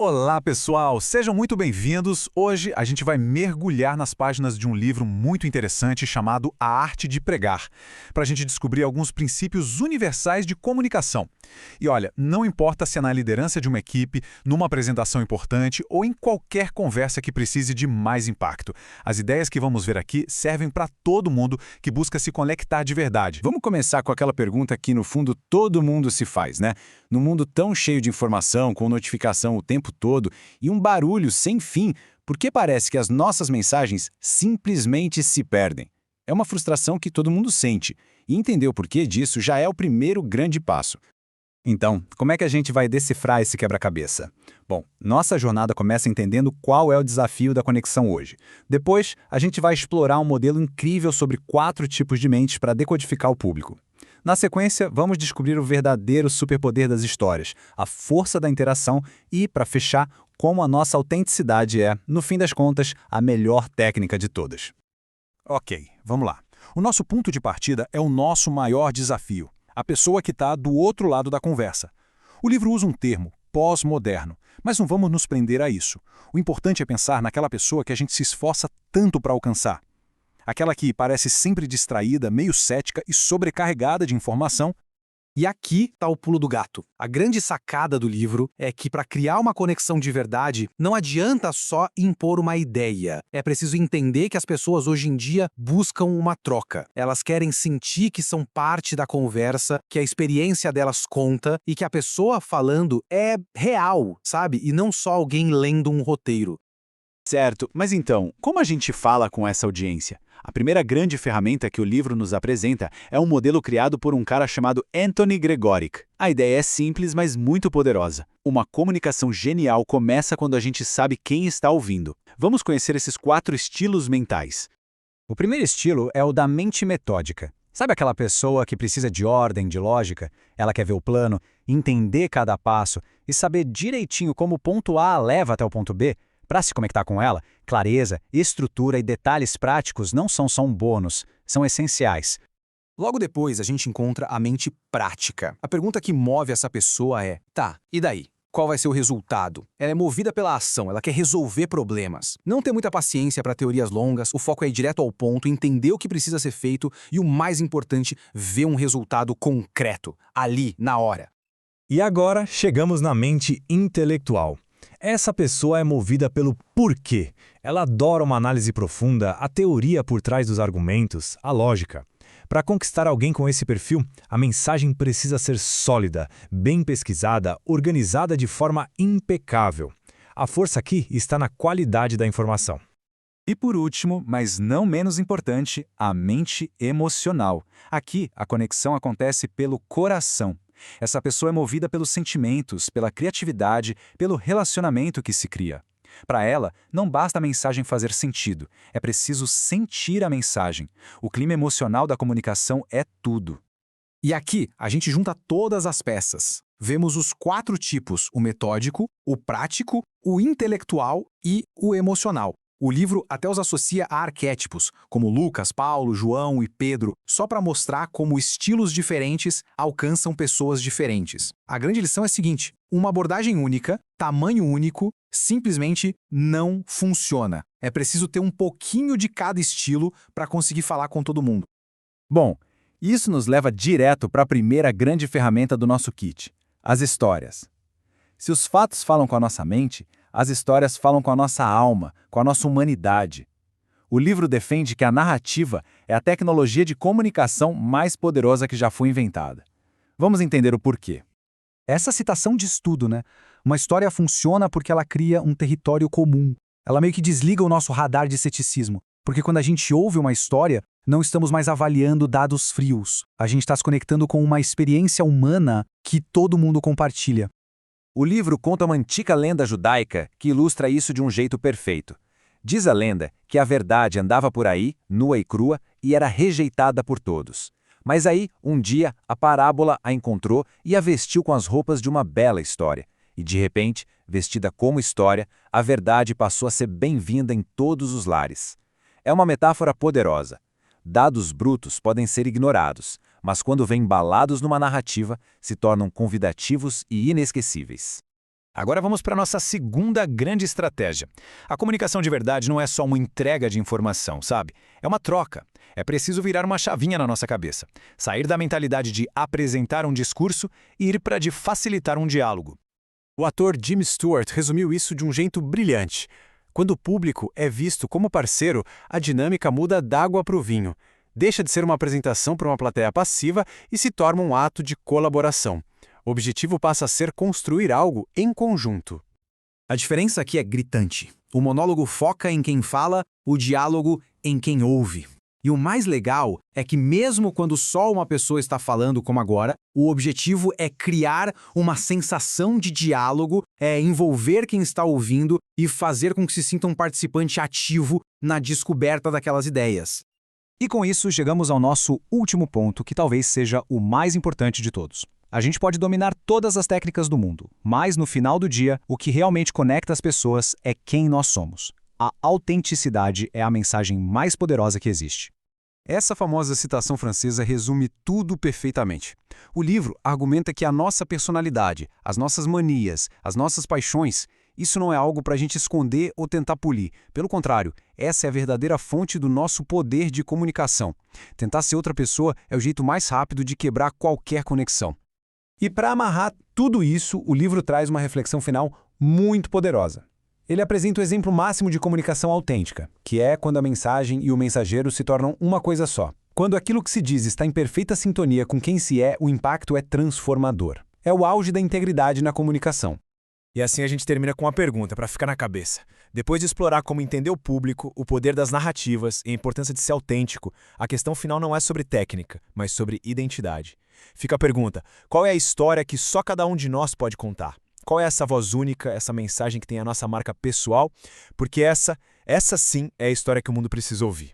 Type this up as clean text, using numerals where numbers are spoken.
Olá, pessoal! Sejam muito bem-vindos. Hoje a gente vai mergulhar nas páginas de um livro muito interessante chamado A Arte de Pregar, para a gente descobrir alguns princípios universais de comunicação. E olha, não importa se é na liderança de uma equipe, numa apresentação importante ou em qualquer conversa que precise de mais impacto. As ideias que vamos ver aqui servem para todo mundo que busca se conectar de verdade. Vamos começar com aquela pergunta que, no fundo, todo mundo se faz, né? Num mundo tão cheio de informação, com notificação o tempo todo e um barulho sem fim, por que parece que as nossas mensagens simplesmente se perdem? É uma frustração que todo mundo sente, e entender o porquê disso já é o primeiro grande passo. Então, como é que a gente vai decifrar esse quebra-cabeça? Bom, nossa jornada começa entendendo qual é o desafio da conexão hoje. Depois, a gente vai explorar um modelo incrível sobre 4 tipos de mentes para decodificar o público. Na sequência, vamos descobrir o verdadeiro superpoder das histórias, a força da interação e, para fechar, como a nossa autenticidade é, no fim das contas, a melhor técnica de todas. Ok, vamos lá. O nosso ponto de partida é o nosso maior desafio, a pessoa que está do outro lado da conversa. O livro usa um termo, pós-moderno, mas não vamos nos prender a isso. O importante é pensar naquela pessoa que a gente se esforça tanto para alcançar. Aquela que parece sempre distraída, meio cética e sobrecarregada de informação. E aqui está o pulo do gato. A grande sacada do livro é que, para criar uma conexão de verdade, não adianta só impor uma ideia. É preciso entender que as pessoas hoje em dia buscam uma troca. Elas querem sentir que são parte da conversa, que a experiência delas conta e que a pessoa falando é real, sabe? E não só alguém lendo um roteiro. Certo, mas então, como a gente fala com essa audiência? A primeira grande ferramenta que o livro nos apresenta é um modelo criado por um cara chamado Anthony Gregoric. A ideia é simples, mas muito poderosa. Uma comunicação genial começa quando a gente sabe quem está ouvindo. Vamos conhecer esses 4 estilos mentais. O primeiro estilo é o da mente metódica. Sabe aquela pessoa que precisa de ordem, de lógica? Ela quer ver o plano, entender cada passo e saber direitinho como o ponto A leva até o ponto B? Para se conectar com ela, clareza, estrutura e detalhes práticos não são só um bônus, são essenciais. Logo depois, a gente encontra a mente prática. A pergunta que move essa pessoa é: tá, e daí? Qual vai ser o resultado? Ela é movida pela ação, ela quer resolver problemas. Não tem muita paciência para teorias longas, o foco é ir direto ao ponto, entender o que precisa ser feito e, o mais importante, ver um resultado concreto, ali, na hora. E agora chegamos na mente intelectual. Essa pessoa é movida pelo porquê. Ela adora uma análise profunda, a teoria por trás dos argumentos, a lógica. Para conquistar alguém com esse perfil, a mensagem precisa ser sólida, bem pesquisada, organizada de forma impecável. A força aqui está na qualidade da informação. E por último, mas não menos importante, a mente emocional. Aqui, a conexão acontece pelo coração. Essa pessoa é movida pelos sentimentos, pela criatividade, pelo relacionamento que se cria. Para ela, não basta a mensagem fazer sentido, é preciso sentir a mensagem. O clima emocional da comunicação é tudo. E aqui, a gente junta todas as peças. Vemos os 4 tipos: o metódico, o prático, o intelectual e o emocional. O livro até os associa a arquétipos, como Lucas, Paulo, João e Pedro, só para mostrar como estilos diferentes alcançam pessoas diferentes. A grande lição é a seguinte: uma abordagem única, tamanho único, simplesmente não funciona. É preciso ter um pouquinho de cada estilo para conseguir falar com todo mundo. Bom, isso nos leva direto para a primeira grande ferramenta do nosso kit: as histórias. Se os fatos falam com a nossa mente, as histórias falam com a nossa alma, com a nossa humanidade. O livro defende que a narrativa é a tecnologia de comunicação mais poderosa que já foi inventada. Vamos entender o porquê. Essa citação diz tudo, né? Uma história funciona porque ela cria um território comum. Ela meio que desliga o nosso radar de ceticismo. Porque quando a gente ouve uma história, não estamos mais avaliando dados frios. A gente está se conectando com uma experiência humana que todo mundo compartilha. O livro conta uma antiga lenda judaica que ilustra isso de um jeito perfeito. Diz a lenda que a verdade andava por aí, nua e crua, e era rejeitada por todos. Mas aí, um dia, a parábola a encontrou e a vestiu com as roupas de uma bela história. E de repente, vestida como história, a verdade passou a ser bem-vinda em todos os lares. É uma metáfora poderosa. Dados brutos podem ser ignorados, mas quando vêm embalados numa narrativa, se tornam convidativos e inesquecíveis. Agora vamos para a nossa segunda grande estratégia. A comunicação de verdade não é só uma entrega de informação, sabe? É uma troca. É preciso virar uma chavinha na nossa cabeça. Sair da mentalidade de apresentar um discurso e ir para de facilitar um diálogo. O ator Jim Stewart resumiu isso de um jeito brilhante. Quando o público é visto como parceiro, a dinâmica muda d'água para o vinho. Deixa de ser uma apresentação para uma plateia passiva e se torna um ato de colaboração. O objetivo passa a ser construir algo em conjunto. A diferença aqui é gritante. O monólogo foca em quem fala, o diálogo em quem ouve. E o mais legal é que mesmo quando só uma pessoa está falando como agora, o objetivo é criar uma sensação de diálogo, é envolver quem está ouvindo e fazer com que se sinta um participante ativo na descoberta daquelas ideias. E com isso, chegamos ao nosso último ponto, que talvez seja o mais importante de todos. A gente pode dominar todas as técnicas do mundo, mas no final do dia, o que realmente conecta as pessoas é quem nós somos. A autenticidade é a mensagem mais poderosa que existe. Essa famosa citação francesa resume tudo perfeitamente. O livro argumenta que a nossa personalidade, as nossas manias, as nossas paixões, isso não é algo para a gente esconder ou tentar polir. Pelo contrário, essa é a verdadeira fonte do nosso poder de comunicação. Tentar ser outra pessoa é o jeito mais rápido de quebrar qualquer conexão. E para amarrar tudo isso, o livro traz uma reflexão final muito poderosa. Ele apresenta o exemplo máximo de comunicação autêntica, que é quando a mensagem e o mensageiro se tornam uma coisa só. Quando aquilo que se diz está em perfeita sintonia com quem se é, o impacto é transformador. É o auge da integridade na comunicação. E assim a gente termina com uma pergunta para ficar na cabeça. Depois de explorar como entender o público, o poder das narrativas e a importância de ser autêntico, a questão final não é sobre técnica, mas sobre identidade. Fica a pergunta: qual é a história que só cada um de nós pode contar? Qual é essa voz única, essa mensagem que tem a nossa marca pessoal? Porque essa sim é a história que o mundo precisa ouvir.